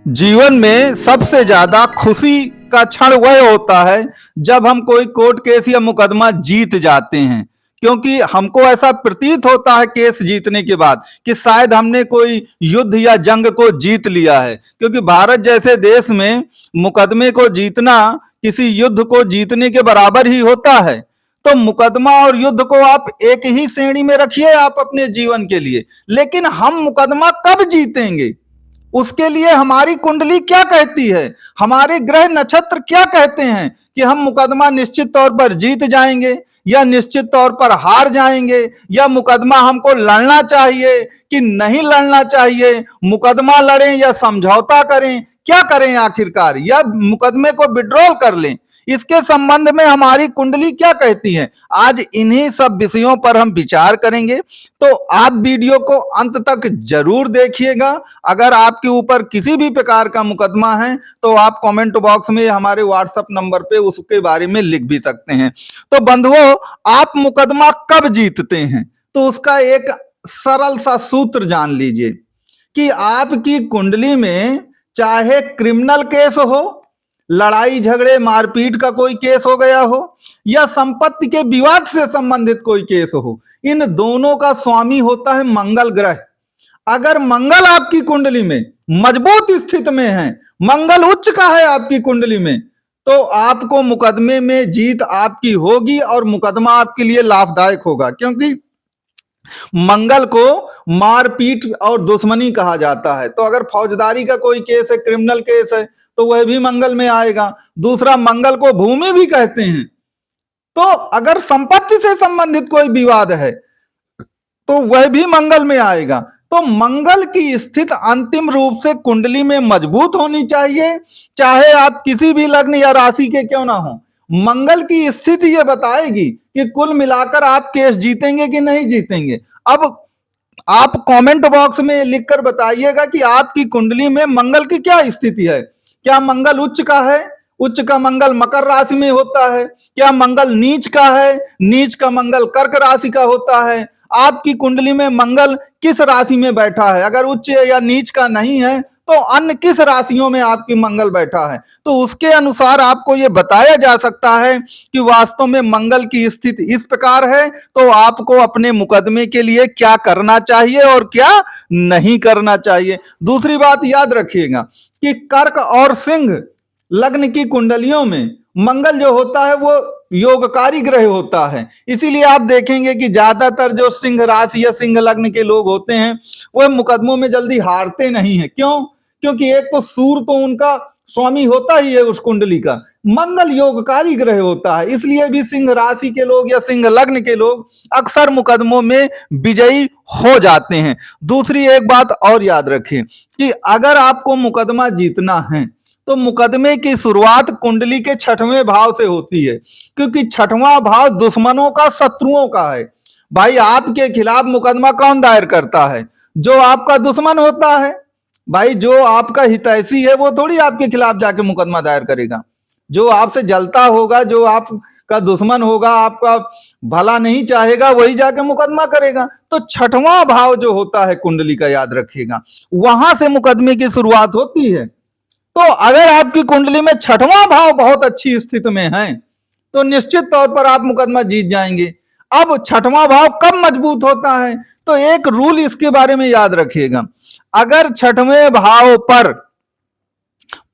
जीवन में सबसे ज्यादा खुशी का क्षण वह होता है जब हम कोई कोर्ट केस या मुकदमा जीत जाते हैं। क्योंकि हमको ऐसा प्रतीत होता है केस जीतने के बाद कि शायद हमने कोई युद्ध या जंग को जीत लिया है। क्योंकि भारत जैसे देश में मुकदमे को जीतना किसी युद्ध को जीतने के बराबर ही होता है। तो मुकदमा और युद्ध को आप एक ही श्रेणी में रखिए आप अपने जीवन के लिए, लेकिन हम मुकदमा कब जीतेंगे उसके लिए हमारी कुंडली क्या कहती है, हमारे ग्रह नक्षत्र क्या कहते हैं कि हम मुकदमा निश्चित तौर पर जीत जाएंगे या निश्चित तौर पर हार जाएंगे, या मुकदमा हमको लड़ना चाहिए कि नहीं लड़ना चाहिए, मुकदमा लड़ें या समझौता करें, क्या करें आखिरकार, या मुकदमे को विड्रॉल कर लें, इसके संबंध में हमारी कुंडली क्या कहती है। आज इन्हीं सब विषयों पर हम विचार करेंगे, तो आप वीडियो को अंत तक जरूर देखिएगा। अगर आपके ऊपर किसी भी प्रकार का मुकदमा है तो आप कमेंट बॉक्स में हमारे व्हाट्सएप नंबर पे उसके बारे में लिख भी सकते हैं। तो बंधुओं, आप मुकदमा कब जीतते हैं तो उसका एक सरल सा सूत्र जान लीजिए कि आपकी कुंडली में चाहे क्रिमिनल केस हो, लड़ाई झगड़े मारपीट का कोई केस हो गया हो, या संपत्ति के विवाद से संबंधित कोई केस हो, इन दोनों का स्वामी होता है मंगल ग्रह। अगर मंगल आपकी कुंडली में मजबूत स्थिति में है, मंगल उच्च का है आपकी कुंडली में, तो आपको मुकदमे में जीत आपकी होगी और मुकदमा आपके लिए लाभदायक होगा। क्योंकि मंगल को मारपीट और दुश्मनी कहा जाता है। तो अगर फौजदारी का कोई केस है, क्रिमिनल केस है, तो वह भी मंगल में आएगा। दूसरा, मंगल को भूमि भी कहते हैं। तो अगर संपत्ति से संबंधित कोई विवाद है तो वह भी मंगल में आएगा। तो मंगल की स्थिति अंतिम रूप से कुंडली में मजबूत होनी चाहिए, चाहे आप किसी भी लग्न या राशि के क्यों ना हो। मंगल की स्थिति यह बताएगी कि कुल मिलाकर आप केस जीतेंगे कि नहीं जीतेंगे। अब आप कमेंट बॉक्स में लिखकर बताइएगा कि आपकी कुंडली में मंगल की क्या स्थिति है। क्या मंगल उच्च का है? उच्च का मंगल मकर राशि में होता है? क्या मंगल नीच का है? नीच का मंगल कर्क राशि का होता है? आपकी कुंडली में मंगल किस राशि में बैठा है? अगर उच्च या नीच का नहीं है तो अन्य किस राशियों में आपकी मंगल बैठा है, तो उसके अनुसार आपको यह बताया जा सकता है कि वास्तव में मंगल की स्थिति इस प्रकार है, तो आपको अपने मुकदमे के लिए क्या करना चाहिए और क्या नहीं करना चाहिए। दूसरी बात याद रखिएगा कि कर्क और सिंह लग्न की कुंडलियों में मंगल जो होता है वो योगकारी ग्रह होता है। इसीलिए आप देखेंगे कि ज्यादातर जो सिंह राशि या सिंह लग्न के लोग होते हैं वह मुकदमों में जल्दी हारते नहीं है। क्यों? क्योंकि एक तो सूर्य तो उनका स्वामी होता ही है उस कुंडली का, मंगल योगकारी ग्रह होता है। इसलिए भी सिंह राशि के लोग या सिंह लग्न के लोग अक्सर मुकदमों में विजयी हो जाते हैं। दूसरी एक बात और याद रखें कि अगर आपको मुकदमा जीतना है तो मुकदमे की शुरुआत कुंडली के छठवें भाव से होती है, क्योंकि छठवां भाव दुश्मनों का, शत्रुओं का है। भाई, आपके खिलाफ मुकदमा कौन दायर करता है? जो आपका दुश्मन होता है। भाई, जो आपका हितैषी है वो थोड़ी आपके खिलाफ जाके मुकदमा दायर करेगा। जो आपसे जलता होगा, जो आपका दुश्मन होगा, आपका भला नहीं चाहेगा, वही जाके मुकदमा करेगा। तो छठवां भाव जो होता है कुंडली का, याद रखिएगा, वहां से मुकदमे की शुरुआत होती है। तो अगर आपकी कुंडली में छठवां भाव बहुत अच्छी स्थिति में है तो निश्चित तौर पर आप मुकदमा जीत जाएंगे। अब छठवां भाव कब मजबूत होता है, तो एक रूल इसके बारे में याद रखिएगा। अगर छठवें भाव पर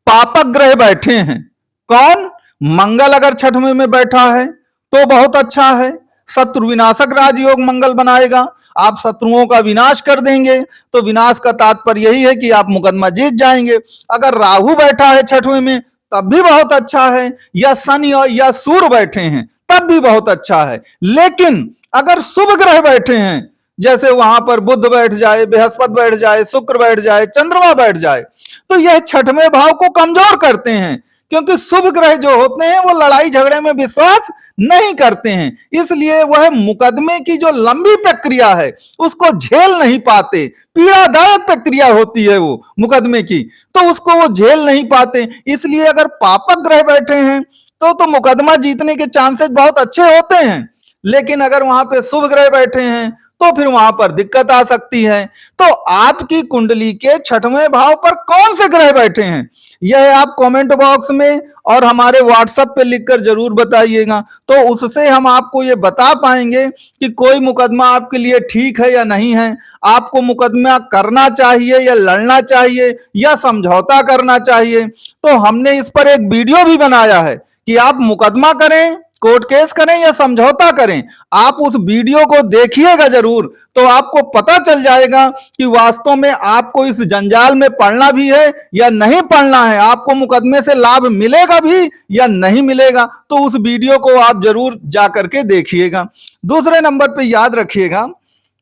पापक ग्रह बैठे हैं, कौन? मंगल अगर छठवें में बैठा है तो बहुत अच्छा है, शत्रु विनाशक राजयोग मंगल बनाएगा, आप शत्रुओं का विनाश कर देंगे। तो विनाश का तात्पर्य यही है कि आप मुकदमा जीत जाएंगे। अगर राहु बैठा है छठवें में तब भी बहुत अच्छा है, या शनि या सूर्य बैठे हैं तब भी बहुत अच्छा है। लेकिन अगर शुभ ग्रह बैठे हैं, जैसे वहां पर बुध बैठ जाए, बृहस्पति बैठ जाए, शुक्र बैठ जाए, चंद्रमा बैठ जाए, तो यह छठवें भाव को कमजोर करते हैं। क्योंकि शुभ ग्रह जो होते हैं वो लड़ाई झगड़े में विश्वास नहीं करते हैं, इसलिए वह मुकदमे की जो लंबी प्रक्रिया है उसको झेल नहीं पाते। पीड़ादायक प्रक्रिया होती है वो मुकदमे की, तो उसको वो झेल नहीं पाते। इसलिए अगर पापक ग्रह बैठे हैं तो मुकदमा जीतने के चांसेस बहुत अच्छे होते हैं। लेकिन अगर वहां पे शुभ ग्रह बैठे हैं तो फिर वहां पर दिक्कत आ सकती है। तो आपकी कुंडली के छठवें भाव पर कौन से ग्रह बैठे हैं, यह आप कमेंट बॉक्स में और हमारे व्हाट्सएप पे लिखकर जरूर बताइएगा। तो उससे हम आपको ये बता पाएंगे कि कोई मुकदमा आपके लिए ठीक है या नहीं है, आपको मुकदमा करना चाहिए या लड़ना चाहिए या समझौता करना चाहिए। तो हमने इस पर एक वीडियो भी बनाया है कि आप मुकदमा करें, कोर्ट केस करें या समझौता करें। आप उस वीडियो को देखिएगा जरूर, तो आपको पता चल जाएगा कि वास्तव में आपको इस जंजाल में पड़ना भी है या नहीं पड़ना है, आपको मुकदमे से लाभ मिलेगा भी या नहीं मिलेगा। तो उस वीडियो को आप जरूर जा करके देखिएगा। दूसरे नंबर पे याद रखिएगा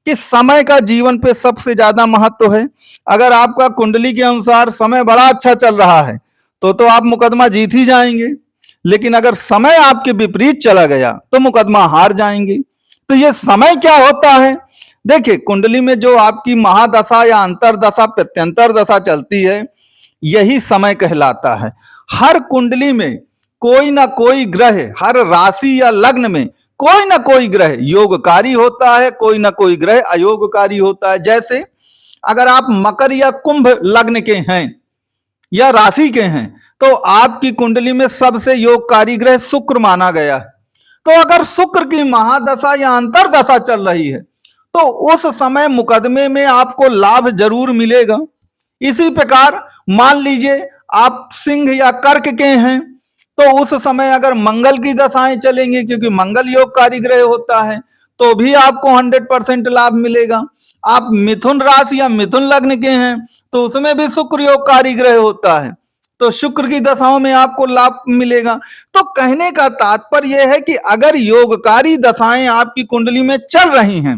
कि समय का जीवन पे सबसे ज्यादा महत्व है। अगर आपका कुंडली के अनुसार समय बड़ा अच्छा चल रहा है तो आप मुकदमा जीत ही जाएंगे, लेकिन अगर समय आपके विपरीत चला गया तो मुकदमा हार जाएंगे। तो ये समय क्या होता है, देखिए कुंडली में जो आपकी महादशा या अंतरदशा प्रत्यंतर दशा चलती है, यही समय कहलाता है। हर कुंडली में कोई ना कोई ग्रह, हर राशि या लग्न में कोई ना कोई ग्रह योगकारी होता है, कोई ना कोई ग्रह अयोगकारी होता है। जैसे अगर आप मकर या कुंभ लग्न के हैं या राशि के हैं तो आपकी कुंडली में सबसे योगकारी ग्रह शुक्र माना गया है। तो अगर शुक्र की महादशा या अंतरदशा चल रही है तो उस समय मुकदमे में आपको लाभ जरूर मिलेगा। इसी प्रकार मान लीजिए आप सिंह या कर्क के हैं तो उस समय अगर मंगल की दशाएं चलेंगी, क्योंकि मंगल योगकारी ग्रह होता है, तो भी आपको 100% लाभ मिलेगा। आप मिथुन राशि या मिथुन लग्न के हैं तो उसमें भी शुक्र योगकारी ग्रह होता है, तो शुक्र की दशाओं में आपको लाभ मिलेगा। तो कहने का तात्पर्य यह है कि अगर योगकारी दशाएं आपकी कुंडली में चल रही हैं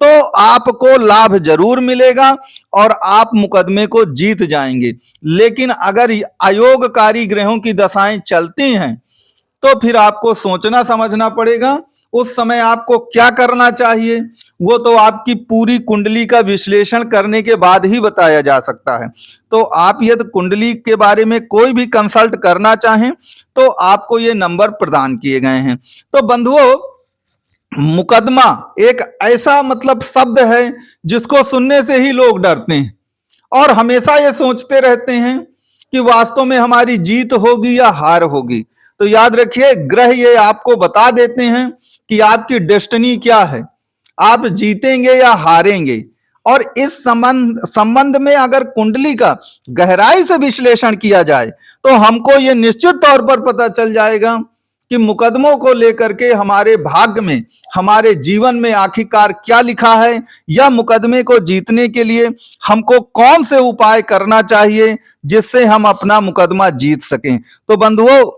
तो आपको लाभ जरूर मिलेगा और आप मुकदमे को जीत जाएंगे। लेकिन अगर अयोगकारी ग्रहों की दशाएं चलती हैं तो फिर आपको सोचना समझना पड़ेगा, उस समय आपको क्या करना चाहिए वो तो आपकी पूरी कुंडली का विश्लेषण करने के बाद ही बताया जा सकता है। तो आप यदि कुंडली के बारे में कोई भी कंसल्ट करना चाहें तो आपको ये नंबर प्रदान किए गए हैं। तो बंधुओं, मुकदमा एक ऐसा शब्द है जिसको सुनने से ही लोग डरते हैं और हमेशा ये सोचते रहते हैं कि वास्तव में हमारी जीत होगी या हार होगी। तो याद रखिए, ग्रह ये आपको बता देते हैं कि आपकी डेस्टिनी क्या है, आप जीतेंगे या हारेंगे। और इस संबंध में अगर कुंडली का गहराई से विश्लेषण किया जाए तो हमको ये निश्चित तौर पर पता चल जाएगा कि मुकदमों को लेकर के हमारे भाग्य में, हमारे जीवन में आखिरकार क्या लिखा है, या मुकदमे को जीतने के लिए हमको कौन से उपाय करना चाहिए जिससे हम अपना मुकदमा जीत सकें। तो बंधुओं,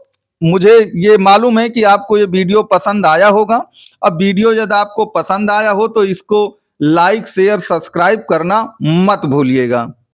मुझे ये मालूम है कि आपको ये वीडियो पसंद आया होगा। अब वीडियो यदि आपको पसंद आया हो तो इसको लाइक, शेयर, सब्सक्राइब करना मत भूलिएगा।